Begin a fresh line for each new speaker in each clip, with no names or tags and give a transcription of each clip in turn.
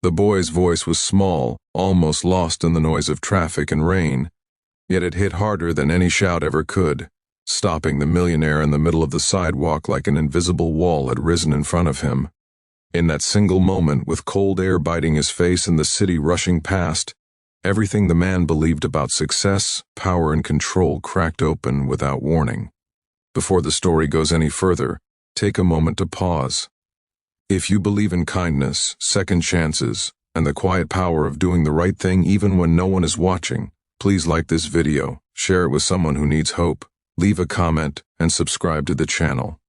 The boy's voice was small, almost lost in the noise of traffic and rain, yet it hit harder than any shout ever could, stopping the millionaire in the middle of the sidewalk like an invisible wall had risen in front of him. In that single moment, with cold air biting his face and the city rushing past, everything the man believed about success, power, and control cracked open without warning. Before the story goes any further, take a moment to pause. If you believe in kindness, second chances, and the quiet power of doing the right thing even when no one is watching, please like this video, share it with someone who needs hope, leave a comment, and subscribe to the channel.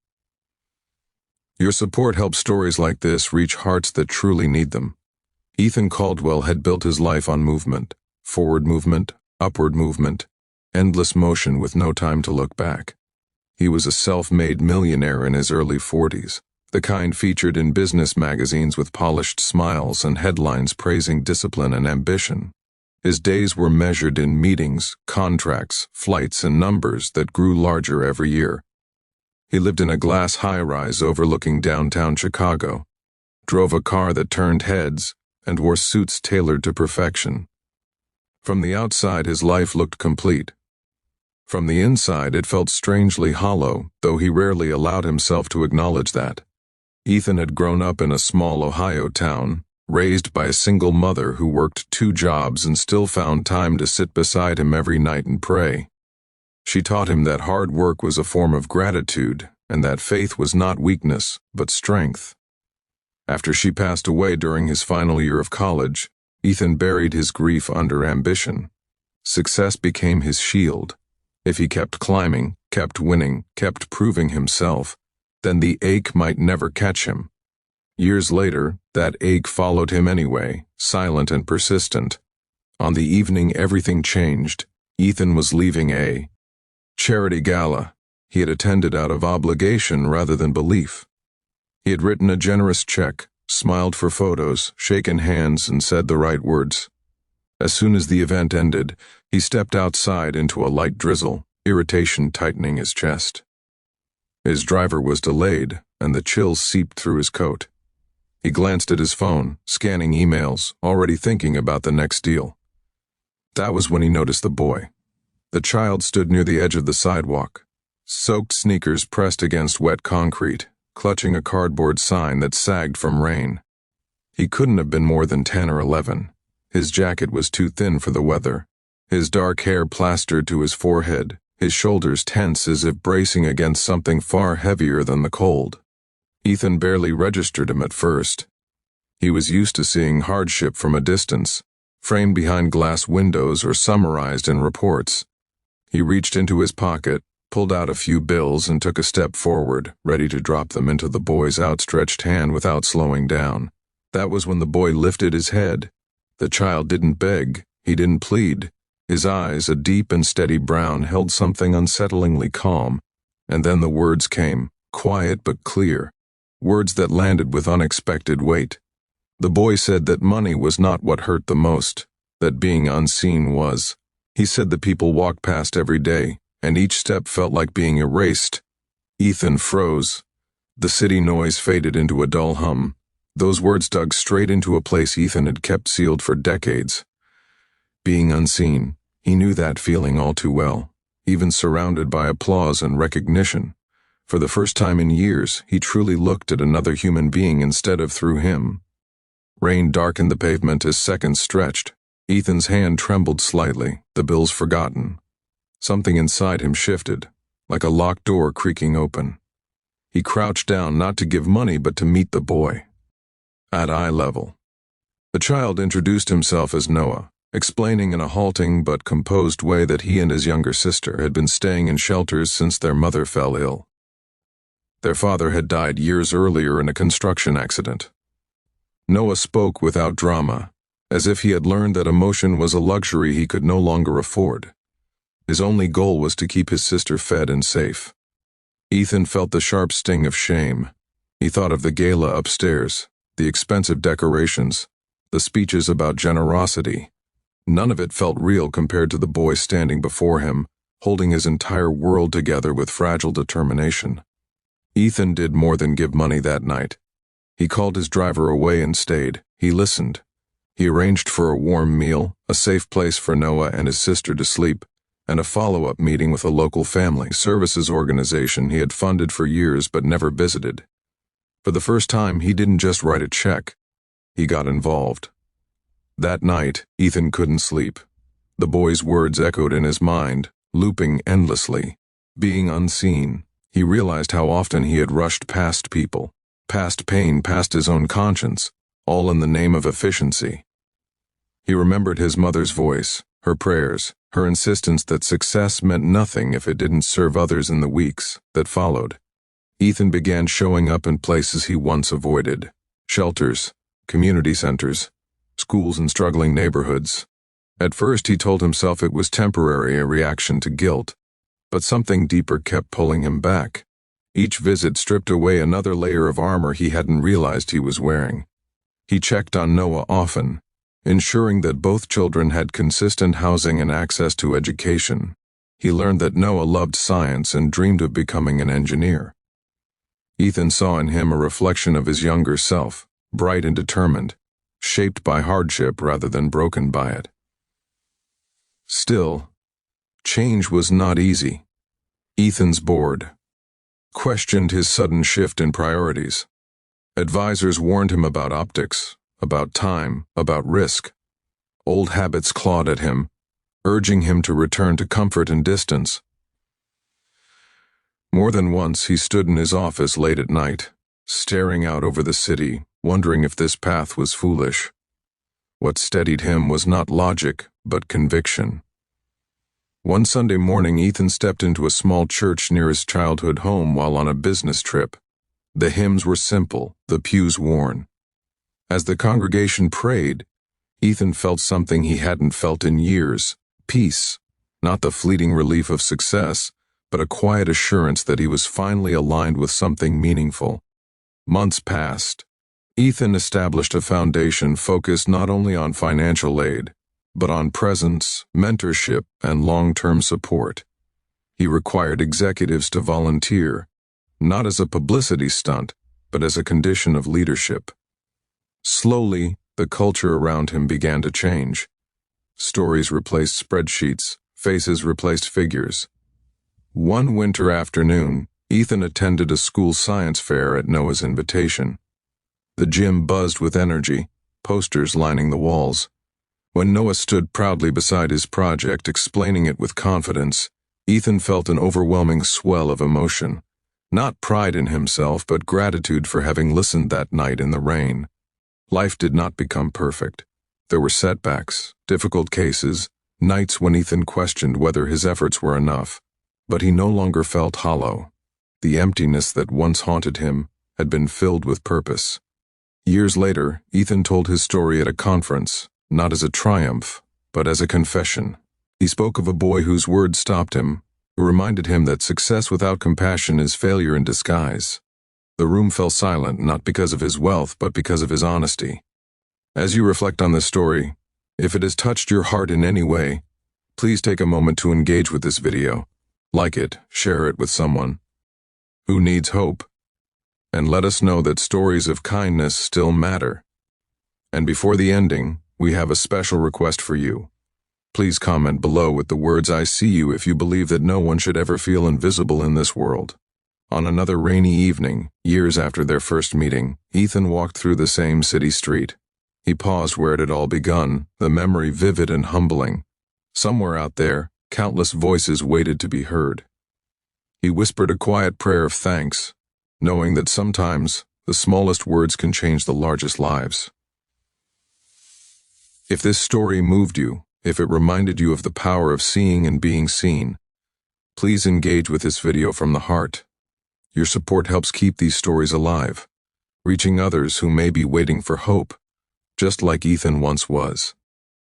Your support helps stories like this reach hearts that truly need them. Ethan Caldwell had built his life on movement, forward movement, upward movement, endless motion with no time to look back. He was a self-made millionaire in his early 40s, the kind featured in business magazines with polished smiles and headlines praising discipline and ambition. His days were measured in meetings, contracts, flights, and numbers that grew larger every year. He lived in a glass high-rise overlooking downtown Chicago, drove a car that turned heads, and wore suits tailored to perfection. From the outside, his life looked complete. From the inside, it felt strangely hollow, though he rarely allowed himself to acknowledge that. Ethan had grown up in a small Ohio town, raised by a single mother who worked 2 jobs and still found time to sit beside him every night and pray. She taught him that hard work was a form of gratitude, and that faith was not weakness, but strength. After she passed away during his final year of college, Ethan buried his grief under ambition. Success became his shield. If he kept climbing, kept winning, kept proving himself, then the ache might never catch him. Years later, that ache followed him anyway, silent and persistent. On the evening everything changed. Ethan was leaving a charity gala he had attended out of obligation rather than belief. He had written a generous check, smiled for photos, shaken hands, and said the right words. As soon as the event ended, he stepped outside into a light drizzle, irritation tightening his chest. His driver was delayed, and the chills seeped through his coat. He glanced at his phone, scanning emails, already thinking about the next deal. That was when he noticed the boy. The child stood near the edge of the sidewalk, soaked sneakers pressed against wet concrete, clutching a cardboard sign that sagged from rain. He couldn't have been more than 10 or 11. His jacket was too thin for the weather, his dark hair plastered to his forehead, his shoulders tense as if bracing against something far heavier than the cold. Ethan barely registered him at first. He was used to seeing hardship from a distance, framed behind glass windows or summarized in reports. He reached into his pocket, pulled out a few bills, and took a step forward, ready to drop them into the boy's outstretched hand without slowing down. That was when the boy lifted his head. The child didn't beg, he didn't plead. His eyes, a deep and steady brown, held something unsettlingly calm. And then the words came, quiet but clear, words that landed with unexpected weight. The boy said that money was not what hurt the most, that being unseen was. He said that people walked past every day, and each step felt like being erased. Ethan froze. The city noise faded into a dull hum. Those words dug straight into a place Ethan had kept sealed for decades. Being unseen, he knew that feeling all too well, even surrounded by applause and recognition. For the first time in years, he truly looked at another human being instead of through him. Rain darkened the pavement as seconds stretched. Ethan's hand trembled slightly, the bills forgotten. Something inside him shifted, like a locked door creaking open. He crouched down not to give money but to meet the boy. At eye level. The child introduced himself as Noah, explaining in a halting but composed way that he and his younger sister had been staying in shelters since their mother fell ill. Their father had died years earlier in a construction accident. Noah spoke without drama, as if he had learned that emotion was a luxury he could no longer afford. His only goal was to keep his sister fed and safe. Ethan felt the sharp sting of shame. He thought of the gala upstairs, the expensive decorations, the speeches about generosity. None of it felt real compared to the boy standing before him, holding his entire world together with fragile determination. Ethan did more than give money that night. He called his driver away and stayed. He listened. He arranged for a warm meal, a safe place for Noah and his sister to sleep, and a follow-up meeting with a local family services organization he had funded for years but never visited. For the first time, he didn't just write a check. He got involved. That night, Ethan couldn't sleep. The boy's words echoed in his mind, looping endlessly. Being unseen, he realized how often he had rushed past people, past pain, past his own conscience, all in the name of efficiency. He remembered his mother's voice, her prayers, her insistence that success meant nothing if it didn't serve others in the weeks that followed. Ethan began showing up in places he once avoided: shelters, community centers, schools in struggling neighborhoods. At first he told himself it was temporary, a reaction to guilt, but something deeper kept pulling him back. Each visit stripped away another layer of armor he hadn't realized he was wearing. He checked on Noah often, ensuring that both children had consistent housing and access to education. He learned that Noah loved science and dreamed of becoming an engineer. Ethan saw in him a reflection of his younger self, bright and determined, shaped by hardship rather than broken by it. Still, change was not easy. Ethan's board questioned his sudden shift in priorities. Advisors warned him about optics, about time, about risk. Old habits clawed at him, urging him to return to comfort and distance. More than once he stood in his office late at night, staring out over the city, wondering if this path was foolish. What steadied him was not logic, but conviction. One Sunday morning, Ethan stepped into a small church near his childhood home while on a business trip. The hymns were simple, the pews worn. As the congregation prayed, Ethan felt something he hadn't felt in years: peace, not the fleeting relief of success, but a quiet assurance that he was finally aligned with something meaningful. Months passed. Ethan established a foundation focused not only on financial aid, but on presence, mentorship, and long-term support. He required executives to volunteer, not as a publicity stunt, but as a condition of leadership. Slowly, the culture around him began to change. Stories replaced spreadsheets, faces replaced figures. One winter afternoon, Ethan attended a school science fair at Noah's invitation. The gym buzzed with energy, posters lining the walls. When Noah stood proudly beside his project, explaining it with confidence, Ethan felt an overwhelming swell of emotion. Not pride in himself, but gratitude for having listened that night in the rain. Life did not become perfect. There were setbacks, difficult cases, nights when Ethan questioned whether his efforts were enough. But he no longer felt hollow. The emptiness that once haunted him had been filled with purpose. Years later, Ethan told his story at a conference, not as a triumph, but as a confession. He spoke of a boy whose words stopped him, who reminded him that success without compassion is failure in disguise. The room fell silent, not because of his wealth, but because of his honesty. As you reflect on this story, if it has touched your heart in any way, please take a moment to engage with this video. Like it, share it with someone who needs hope, and let us know that stories of kindness still matter. And before the ending, we have a special request for you. Please comment below with the words "I see you" if you believe that no one should ever feel invisible in this world. On another rainy evening, years after their first meeting, Ethan walked through the same city street. He paused where it had all begun, the memory vivid and humbling. Somewhere out there, countless voices waited to be heard. He whispered a quiet prayer of thanks, knowing that sometimes the smallest words can change the largest lives. If this story moved you, if it reminded you of the power of seeing and being seen, please engage with this video from the heart. Your support helps keep these stories alive, reaching others who may be waiting for hope, just like Ethan once was.